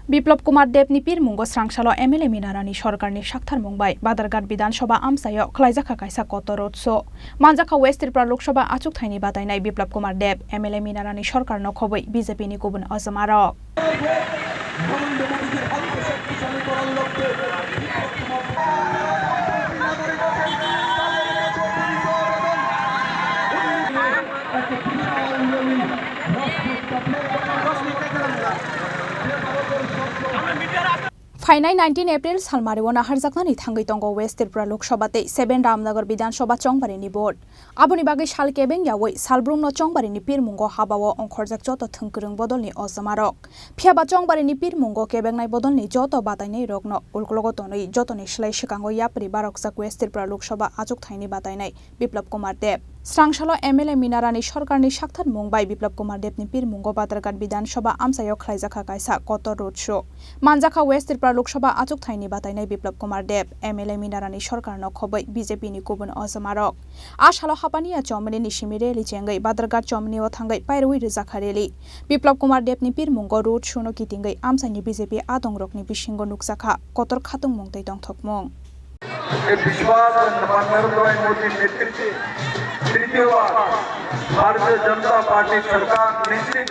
Biplab Kumar Debni Pirmungo SrangsaloBadharghat MLA Minarani Sorkarni Shakthar Mumbai Badharghat Bidhan Sabha Amchaio Khlaijakha Kaisa Kotor RoadShow Manjaka West Tripura Lok Sabha Achuk Thaini Batainai Biplab Kumar Deb MLA Minarani Sorkar no Khoboi BJP ni Gubun Azamarok Fainai 19 April Salmariwana Harjaknani Thangai Tongo West Tripura Lok Sabha te 7 Ramnagar Bidhan Sabha Chongbari ni board Aboni bagi Shal Kebeng Yawoi Salbrum no Chongbari ni Pirmungo Habawo Onkhorjak Joto Thungkurung Bodol ni Ozamarok Phiaba Chongbari ni Pirmungo Kebeng nai Bodol ni Joto Batainai Rokno Ulkologoto ni Joto ni Shlai Shikango Yapri Baroksak West Tripura Lok Sabha Achuk Thaini Batainai Biplab Kumar Deb SrangsaloBadharghat MLA Minarani Sorkarni Shakthar Mumbai Biplab Kumar Debni Pirmungo Badharghat Bidhan Sabha Amchaio Khlaijakha Kaisa Kotor RoadShow Manjaka West Tripura Lok Sabha Achuk Thaini Batainai Biplab Kumar Deb MLA Minarani Sorkar no Khoboi BJP ni Gubun Azamarok Ashalo Hapania Chomini ni Shimire Lichengai Badharghat Chomini o Thangai Pairui Rijakhareli Biplab Kumar Debni Pirmungo RoadShow no Kitingai Amchaini BJP Adongrokni Bishingo Nukjakha Kotor Khatung Mungtai Tongthokmung तृतीय बार Bharatiya Janata party सरकार निश्चित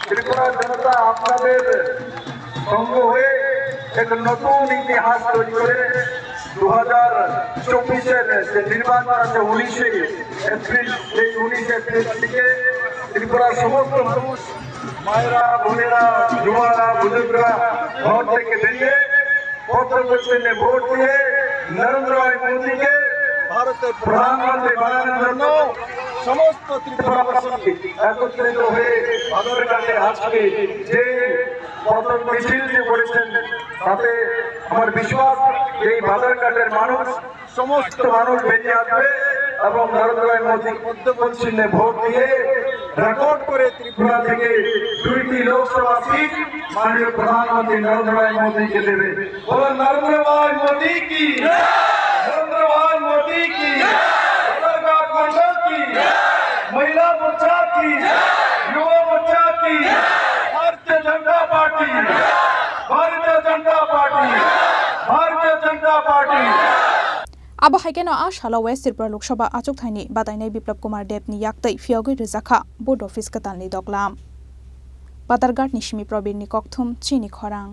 त्रिपुरा जनता আপনাদের সঙ্গ হয়ে এক নতুন ইতিহাস তৈরি করে 2024 এর যে নির্বাচন আছে 19 এপ্রিল এই 19 এপ্রিল থেকে ত্রিপুরার সমস্ত মানুষ মায়েরা বোনেরা যুবরা বুজুর্গরা ঘর থেকে বেরিয়ে পত্রপত্রে ভোট দিয়ে नरेंद्र मोदी के भारत प्रधानमंत्री बनाने জন্য সমস্ত ত্রিপুরাবাসী একত্রিত হয়ে বাধারঘাটে আজকে যে পথ মিছিল যে করেছেন তাতে আমার বিশ্বাস এই বাধারঘাটের মানুষ সমস্ত মানুষ বেরিয়ে আসবে এবং নরেন্দ্র মোদি মধ্যপ্রদেশে ভোট দিয়ে রেকর্ড করে ত্রিপুরা থেকে 2টি লোকসভা সিট মাননীয় প্রধানমন্ত্রী নরেন্দ্র মোদিকে দেবে বলেন নরেন্দ্র ভাই মোদি কি नरेंद्र भाई मोदी की बाधारघाट मंडल की महिला मोर्चा की युवा मोर्चा की Bharatiya Janata party Bharatiya Janata party Bharatiya Janata party Abo haikeno Ashalo West Tripura Lok Sabha Achuk Thaini Batainai Biplab Kumar Debni Yaktei Fiogoi Rijakha Board Office Katalni Doglam Badharghat Nishimi Probir ni Kokthum Chini Khorang